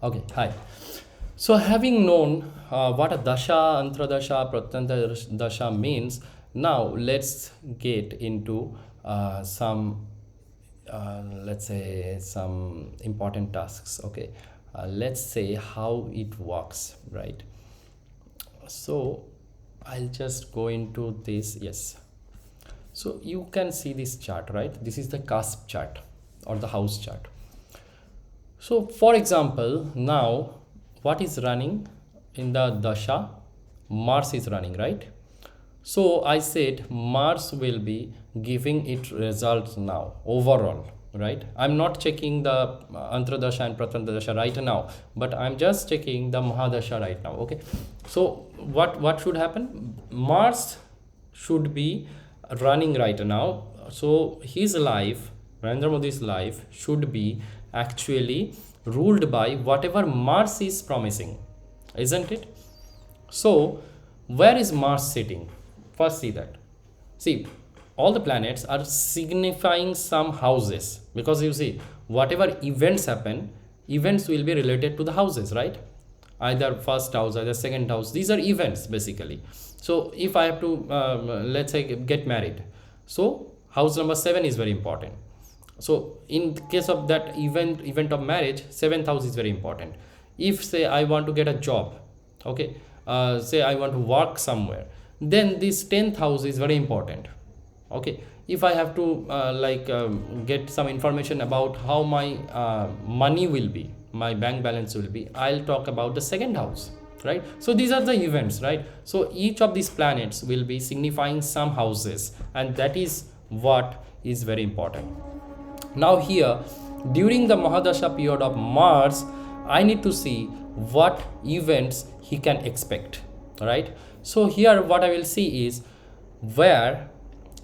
Okay, hi. So, having known what a dasha, antradasha, pratyanta dasha means, now let's get into some, let's say, some important tasks. Okay, let's say how it works, right? So, I'll just go into this. Yes. So, you can see this chart, right? This is the cusp chart or the house chart. So, for example, now what is running in the dasha? Mars is running, right? So, I said Mars will be giving it results now overall, right? I'm not checking the Antradasha and Pratantradasha right now, but I'm just checking the Mahadasha right now, okay? So, what should happen? Mars should be running right now. So, his life, Narendra Modi's life, should be actually ruled by whatever Mars is promising, isn't it? So, where is Mars sitting? First, see that. See, all the planets are signifying some houses because you see, whatever events happen, events will be related to the houses, right? Either first house, either second house. These are events basically. So, if I have to, let's say, get married, so house number 7 is very important. So in case of that event of marriage, seventh house is very important. If say I want to get a job, okay, say I want to work somewhere, then this 10th house is very important. Okay, if I have to get some information about how my money will be, my bank balance will be, I'll talk about the second house, right? So these are the events, right? So each of these planets will be signifying some houses, and that is what is very important. Now here, during the Mahadasha period of Mars, I need to see what events he can expect, right? So here what I will see is where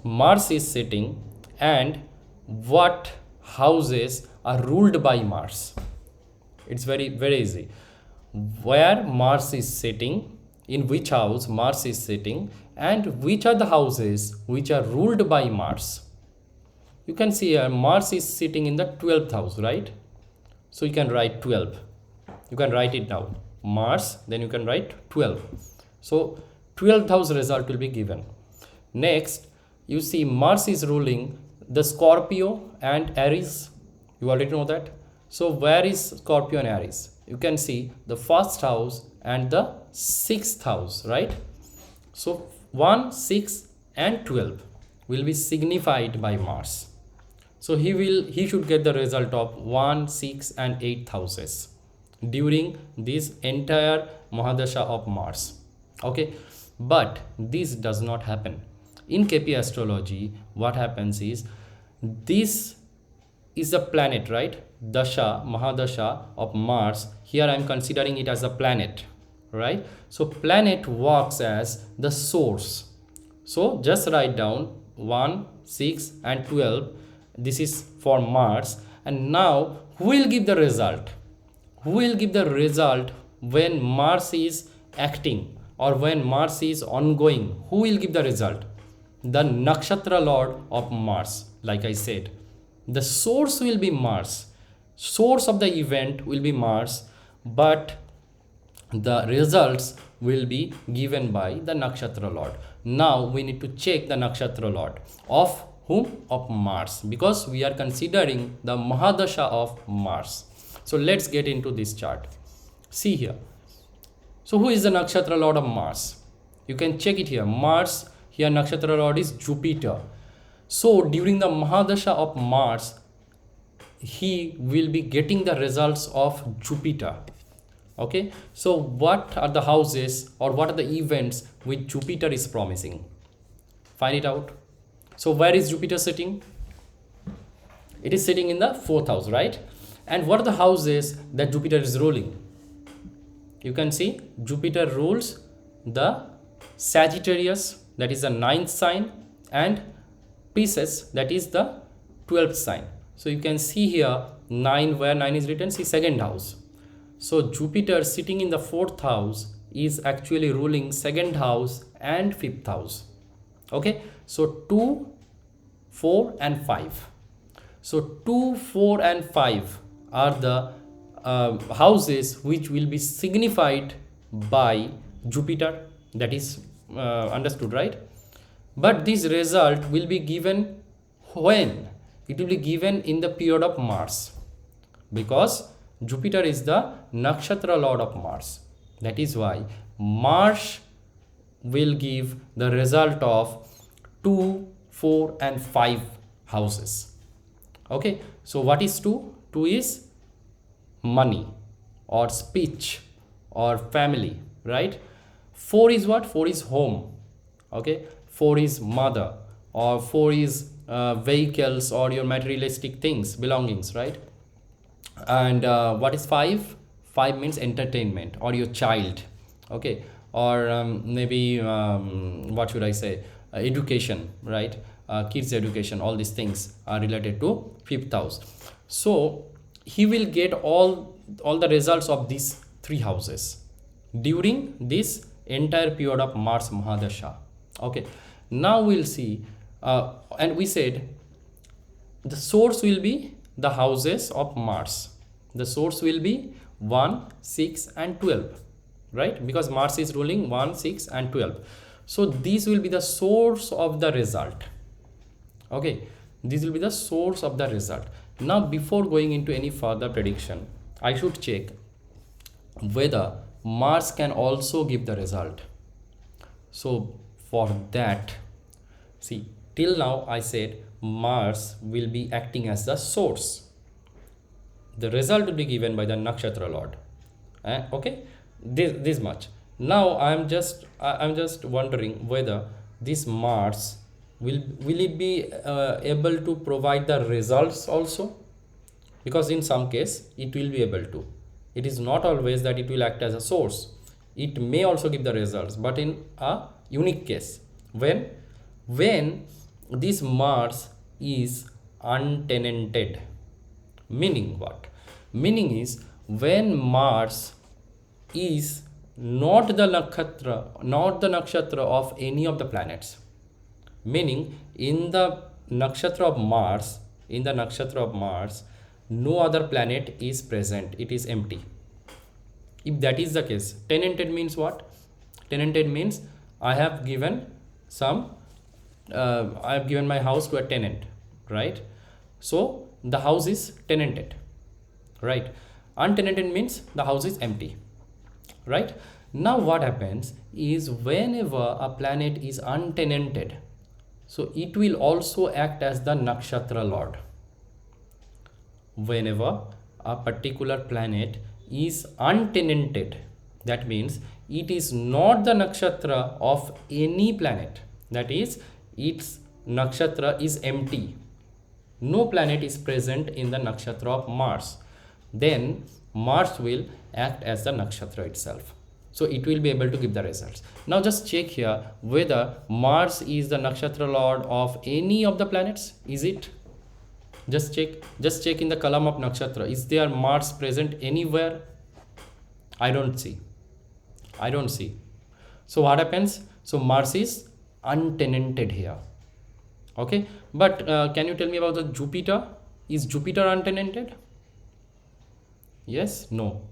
Mars is sitting and what houses are ruled by Mars. It's very easy. Where Mars is sitting, in which house Mars is sitting, and which are the houses which are ruled by Mars. You can see here Mars is sitting in the 12th house, right? So you can write 12. You can write it down. Mars, then you can write 12. So 12th house result will be given. Next, you see Mars is ruling the Scorpio and Aries. You already know that. So where is Scorpio and Aries? You can see the first house and the 6th house, right? So 1, 6 and 12 will be signified by Mars. So he should get the result of 1, 6 and 8 houses during this entire Mahadasha of Mars. Okay, but this does not happen. In KP astrology, what happens is this is a planet, right? Dasha, Mahadasha of Mars. Here I am considering it as a planet, right? So planet works as the source. So just write down 1, 6 and 12. This is for Mars. And now who will give the result? Who will give the result when Mars is acting or when Mars is ongoing? Who will give the result? The Nakshatra lord of Mars, like I said. The source will be Mars. Source of the event will be Mars, but the results will be given by the Nakshatra lord. Now we need to check the Nakshatra lord of whom? Of Mars, because we are considering the Mahadasha of Mars. So let's get into this chart. See here. So who is the Nakshatra lord of Mars? You can check it here. Mars, here Nakshatra lord is Jupiter. So during the Mahadasha of Mars, he will be getting the results of Jupiter. Okay, so what are the houses or what are the events which Jupiter is promising? Find it out. So where is Jupiter sitting? It is sitting in the 4th house, right? And what are the houses that Jupiter is ruling? You can see Jupiter rules the Sagittarius, that is the 9th sign, and Pisces, that is the 12th sign. So you can see here 9, where 9 is written, see 2nd house. So Jupiter sitting in the 4th house is actually ruling 2nd house and 5th house. Okay, so 2, 4 and 5. So 2, 4 and 5 are the houses which will be signified by Jupiter. That is understood, right? But this result will be given when? It will be given in the period of Mars, because Jupiter is the Nakshatra lord of Mars. That is why Mars will give the result of 2, 4 and 5 houses. Okay, so what is 2? 2 is money or speech or family, right? 4 is what? 4 is home. Okay, 4 is mother, or 4 is vehicles or your materialistic things, belongings, right? And what is 5? 5 means entertainment or your child. Okay, or maybe what should I say, education, right? Kids education, all these things are related to 5th house. So he will get all the results of these 3 houses during this entire period of Mars Mahadasha. Okay, now we'll see, and we said the source will be the houses of Mars. The source will be 1, 6 and 12, right? Because Mars is ruling 1, 6 and 12. So these will be the source of the result. Okay, this will be the source of the result. Now before going into any further prediction, I should check whether Mars can also give the result. So for that, see, till now I said Mars will be acting as the source. The result will be given by the Nakshatra lord. Okay, this much. Now I'm just wondering whether this Mars will it be able to provide the results also, because in some case it will be able to. It is not always that it will act as a source. It may also give the results, but in a unique case, when this Mars is untenanted. Meaning what? Meaning is when Mars is not the nakshatra of any of the planets. Meaning in the nakshatra of Mars, no other planet is present. It is empty. If that is the case, tenanted means what? Tenanted means I have given my house to a tenant, right? So the house is tenanted, right? Untenanted means the house is empty, right? Now what happens is whenever a planet is untenanted, so it will also act as the nakshatra lord. Whenever a particular planet is untenanted, that means it is not the nakshatra of any planet. That is, its nakshatra is empty. No planet is present in the nakshatra of Mars. Then Mars will act as the nakshatra itself. So it will be able to give the results. Now just check here whether Mars is the nakshatra lord of any of the planets. Is it? Just check in the column of nakshatra. Is there Mars present anywhere? I don't see. So what happens? So Mars is untenanted here. Okay, but can you tell me about the Jupiter? Is Jupiter untenanted? Yes, no.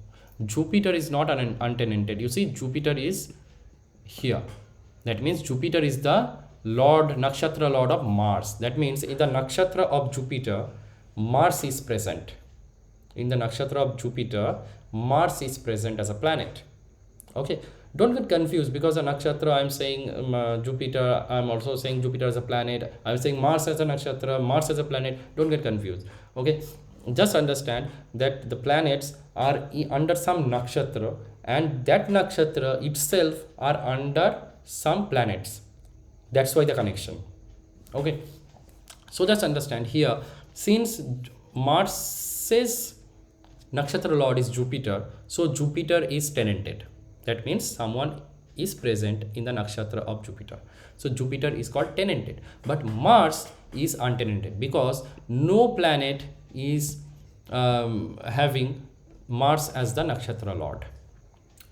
Jupiter is not untenanted. You see, Jupiter is here. That means Jupiter is the nakshatra lord of Mars. That means in the nakshatra of Jupiter, Mars is present. In the nakshatra of Jupiter, Mars is present as a planet. Okay, don't get confused, because a nakshatra, I'm saying Jupiter, I'm also saying Jupiter as a planet, I'm saying Mars as a nakshatra, Mars as a planet. Don't get confused. Okay, just understand that the planets are under some nakshatra, and that nakshatra itself are under some planets. That's why the connection. Okay, so just understand here, since Mars's nakshatra lord is Jupiter, so Jupiter is tenanted. That means someone is present in the nakshatra of Jupiter. So Jupiter is called tenanted, but Mars is untenanted because no planet is having Mars as the nakshatra lord.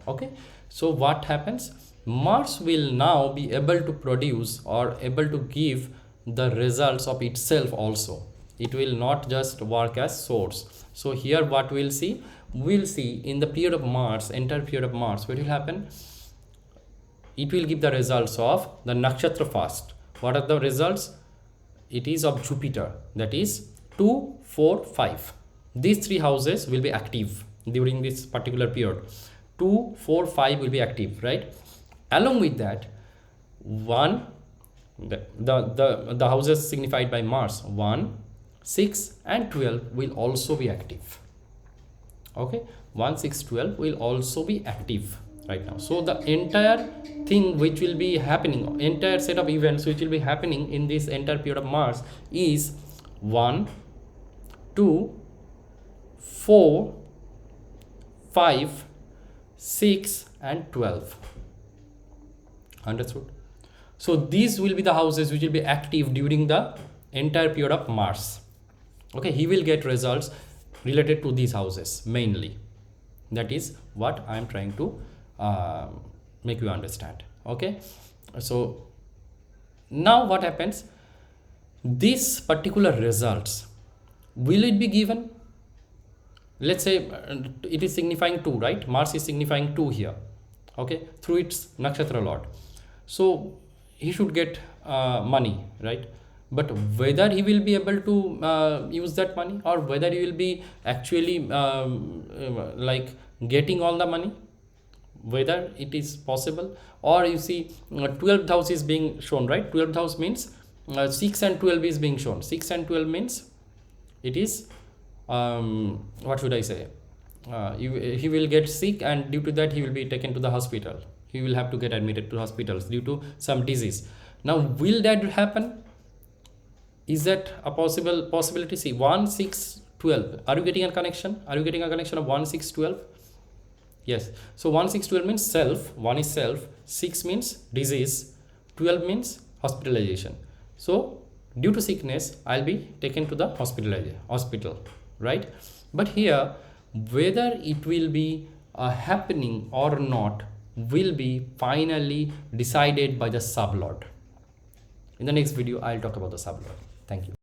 Okay, so what happens? Mars will now be able to produce or able to give the results of itself also. It will not just work as source. So here what we'll see, we'll see in the period of Mars, entire period of Mars, what will happen? It will give the results of the nakshatra first. What are the results? It is of Jupiter, that is 2, 4, 5. These three houses will be active during this particular period. 2, 4, 5 will be active, right? Along with that, 1, the houses signified by Mars, 1, 6 and 12 will also be active. Okay, 1, 6, 12 will also be active right now. So the entire thing which will be happening, entire set of events which will be happening in this entire period of Mars is 1, 2, 4, 5, 6 and 12. Understood? So these will be the houses which will be active during the entire period of Mars. Okay, he will get results related to these houses mainly. That is what I am trying to make you understand. Okay, so now what happens? These particular results, will it be given? Let's say it is signifying 2, right? Mars is signifying 2 here, okay, through its nakshatra lord. So he should get money, right? But whether he will be able to use that money, or whether he will be actually like getting all the money, whether it is possible. Or you see 12th house is being shown, right? 12th house means 6 and 12 is being shown. 6 and 12 means it is what should I say, he will get sick, and due to that he will be taken to the hospital. He will have to get admitted to hospitals due to some disease. Now will that happen? Is that a possibility? See, 1, 6, 12. Are you getting a connection? Are you getting a connection of 1, 6, 12? Yes. So 1, 6, 12 means self. 1 is self. 6 means disease. 12 means hospitalization. So due to sickness, I'll be taken to the hospital, right? But here, whether it will be happening or not will be finally decided by the sublord. In the next video, I'll talk about the sublord. Thank you.